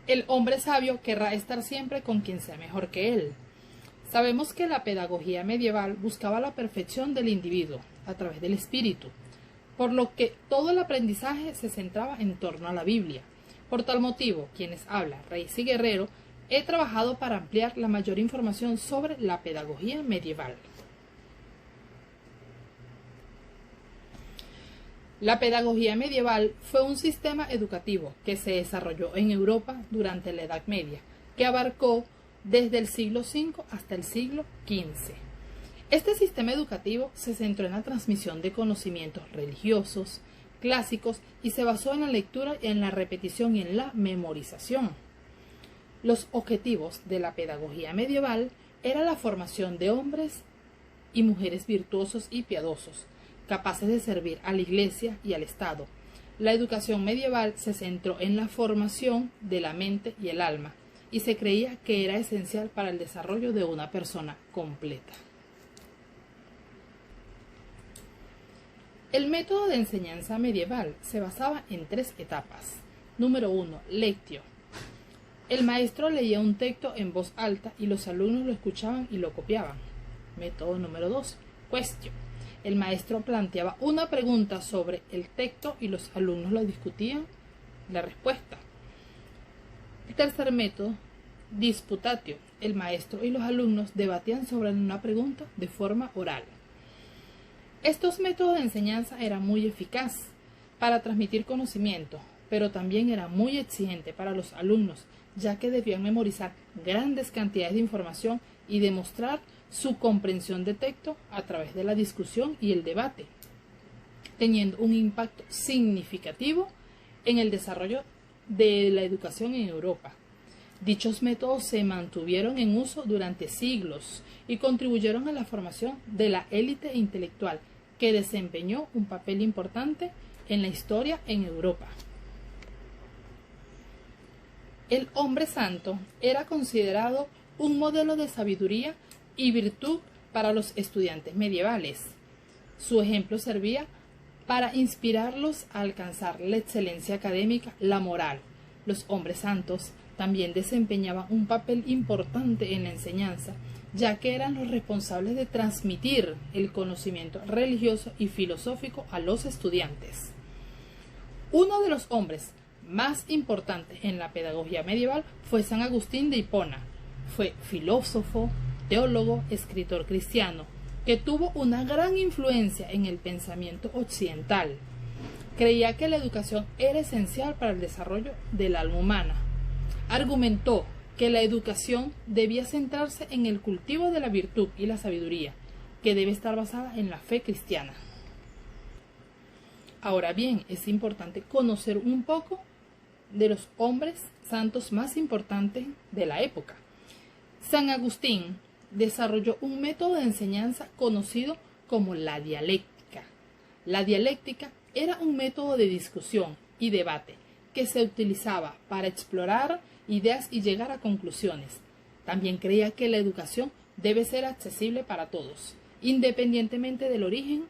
El hombre sabio querrá estar siempre con quien sea mejor que él. Sabemos que la pedagogía medieval buscaba la perfección del individuo a través del espíritu, por lo que todo el aprendizaje se centraba en torno a la Biblia. Por tal motivo, quienes hablan, Reis y Guerrero, he trabajado para ampliar la mayor información sobre la pedagogía medieval. La pedagogía medieval fue un sistema educativo que se desarrolló en Europa durante la Edad Media, que abarcó desde el siglo V hasta el siglo XV. Este sistema educativo se centró en la transmisión de conocimientos religiosos, clásicos y se basó en la lectura, en la repetición y en la memorización. Los objetivos de la pedagogía medieval era la formación de hombres y mujeres virtuosos y piadosos, capaces de servir a la Iglesia y al Estado. La educación medieval se centró en la formación de la mente y el alma, y se creía que era esencial para el desarrollo de una persona completa. El método de enseñanza medieval se basaba en 3 etapas. Número 1. Lectio. El maestro leía un texto en voz alta y los alumnos lo escuchaban y lo copiaban. Método número 2. Quaestio. El maestro planteaba una pregunta sobre el texto y los alumnos lo discutían la respuesta. El tercer método, Disputatio. El maestro y los alumnos debatían sobre una pregunta de forma oral. Estos métodos de enseñanza eran muy eficaces para transmitir conocimiento, pero también era muy exigente para los alumnos, ya que debían memorizar grandes cantidades de información y demostrar su comprensión de texto a través de la discusión y el debate, teniendo un impacto significativo en el desarrollo de la educación en Europa. Dichos métodos se mantuvieron en uso durante siglos y contribuyeron a la formación de la élite intelectual, que desempeñó un papel importante en la historia en Europa. El hombre santo era considerado un modelo de sabiduría y virtud para los estudiantes medievales. Su ejemplo servía para inspirarlos a alcanzar la excelencia académica, la moral. Los hombres santos también desempeñaban un papel importante en la enseñanza, ya que eran los responsables de transmitir el conocimiento religioso y filosófico a los estudiantes. Uno de los hombres más importantes en la pedagogía medieval fue San Agustín de Hipona. Fue filósofo, teólogo, escritor cristiano, que tuvo una gran influencia en el pensamiento occidental. Creía que la educación era esencial para el desarrollo del alma humana. Argumentó que la educación debía centrarse en el cultivo de la virtud y la sabiduría, que debe estar basada en la fe cristiana. Ahora bien, es importante conocer un poco de los hombres santos más importantes de la época. San Agustín desarrolló un método de enseñanza conocido como la dialéctica. La dialéctica era un método de discusión y debate que se utilizaba para explorar ideas y llegar a conclusiones. También creía que la educación debe ser accesible para todos, independientemente del origen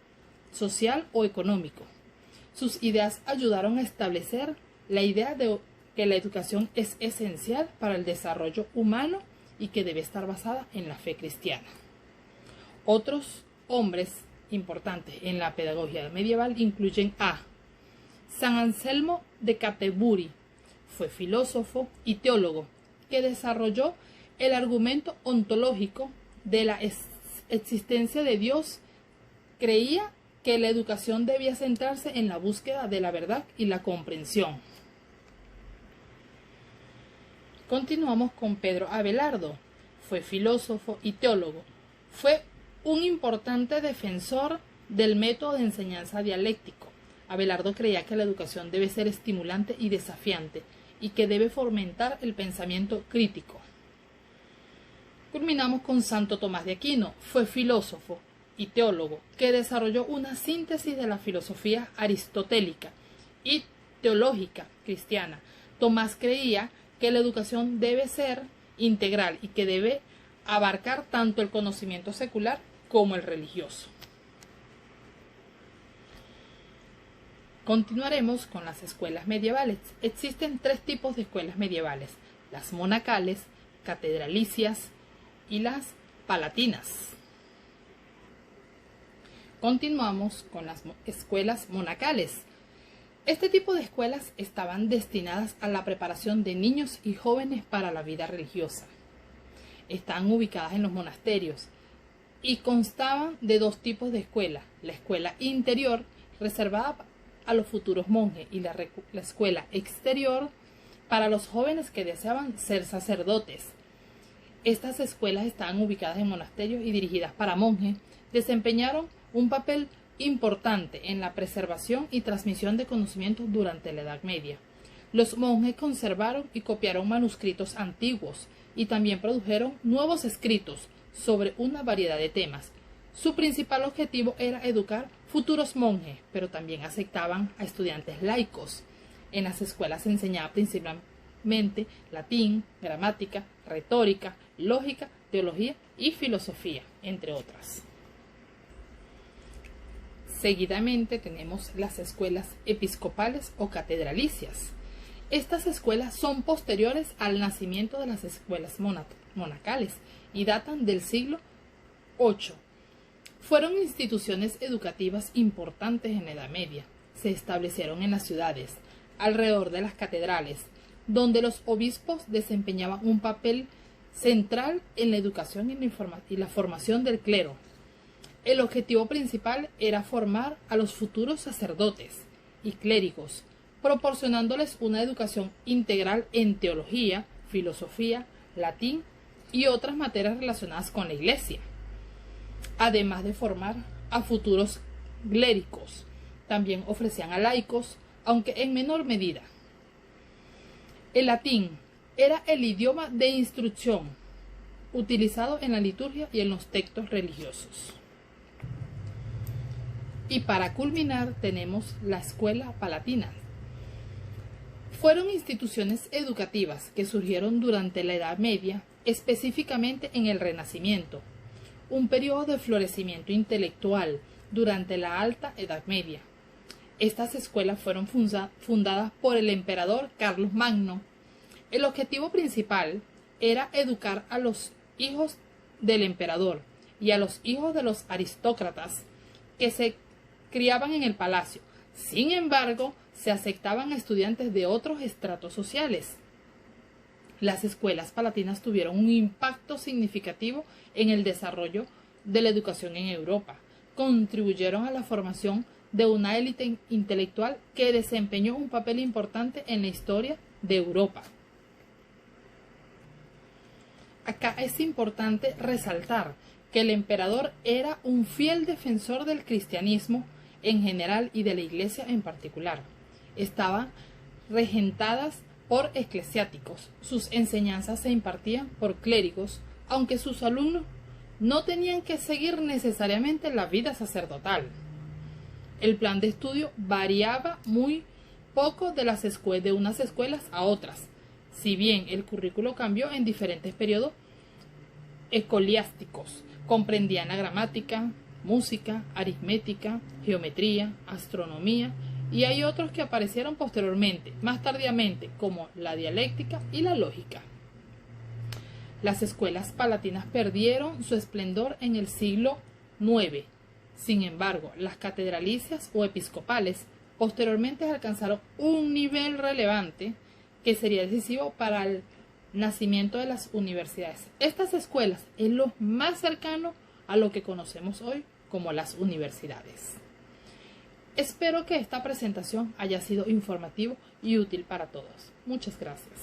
social o económico. Sus ideas ayudaron a establecer la idea de que la educación es esencial para el desarrollo humano y que debe estar basada en la fe cristiana. Otros hombres importantes en la pedagogía medieval incluyen a San Anselmo de Canterbury. Fue filósofo y teólogo que desarrolló el argumento ontológico de la existencia de Dios. Creía que la educación debía centrarse en la búsqueda de la verdad y la comprensión. Continuamos con Pedro Abelardo. Fue filósofo y teólogo. Fue un importante defensor del método de enseñanza dialéctico. Abelardo creía que la educación debe ser estimulante y desafiante y que debe fomentar el pensamiento crítico. Culminamos con Santo Tomás de Aquino. Fue filósofo y teólogo que desarrolló una síntesis de la filosofía aristotélica y teológica cristiana. Tomás creía que la educación debe ser integral y que debe abarcar tanto el conocimiento secular como el religioso. Continuaremos con las escuelas medievales. Existen 3 tipos de escuelas medievales: las monacales, catedralicias y las palatinas. Continuamos con las escuelas monacales. Este tipo de escuelas estaban destinadas a la preparación de niños y jóvenes para la vida religiosa. Están ubicadas en los monasterios y constaban de 2 tipos de escuela: la escuela interior, reservada a los futuros monjes, y la escuela exterior para los jóvenes que deseaban ser sacerdotes. Estas escuelas estaban ubicadas en monasterios y dirigidas para monjes. Desempeñaron un papel importante en la preservación y transmisión de conocimientos durante la Edad Media. Los monjes conservaron y copiaron manuscritos antiguos y también produjeron nuevos escritos sobre una variedad de temas. Su principal objetivo era educar futuros monjes, pero también aceptaban a estudiantes laicos. En las escuelas se enseñaba principalmente latín, gramática, retórica, lógica, teología y filosofía, entre otras. Seguidamente tenemos las escuelas episcopales o catedralicias. Estas escuelas son posteriores al nacimiento de las escuelas monacales y datan del siglo VIII. Fueron instituciones educativas importantes en la Edad Media. Se establecieron en las ciudades, alrededor de las catedrales, donde los obispos desempeñaban un papel central en la educación y la formación del clero. El objetivo principal era formar a los futuros sacerdotes y clérigos, proporcionándoles una educación integral en teología, filosofía, latín y otras materias relacionadas con la Iglesia, además de formar a futuros clérigos. También ofrecían a laicos, aunque en menor medida. El latín era el idioma de instrucción utilizado en la liturgia y en los textos religiosos. Y para culminar tenemos la escuela palatina. Fueron instituciones educativas que surgieron durante la Edad Media, específicamente en el Renacimiento, un periodo de florecimiento intelectual durante la Alta Edad Media. Estas escuelas fueron fundadas por el emperador Carlos Magno. El objetivo principal era educar a los hijos del emperador y a los hijos de los aristócratas que se criaban en el palacio. Sin embargo, se aceptaban estudiantes de otros estratos sociales. Las escuelas palatinas tuvieron un impacto significativo en el desarrollo de la educación en Europa. Contribuyeron a la formación de una élite intelectual que desempeñó un papel importante en la historia de Europa. Acá es importante resaltar que el emperador era un fiel defensor del cristianismo en general y de la Iglesia en particular. Estaban regentadas por eclesiásticos. Sus enseñanzas se impartían por clérigos, aunque sus alumnos no tenían que seguir necesariamente la vida sacerdotal. El plan de estudio variaba muy poco de unas escuelas a otras, si bien el currículo cambió en diferentes periodos eclesiásticos. Comprendían la gramática, música, aritmética, geometría, astronomía, y hay otros que aparecieron posteriormente, más tardíamente, como la dialéctica y la lógica. Las escuelas palatinas perdieron su esplendor en el siglo IX. Sin embargo, las catedralicias o episcopales posteriormente alcanzaron un nivel relevante que sería decisivo para el nacimiento de las universidades. Estas escuelas es lo más cercano a lo que conocemos hoy como las universidades. Espero que esta presentación haya sido informativo y útil para todos. Muchas gracias.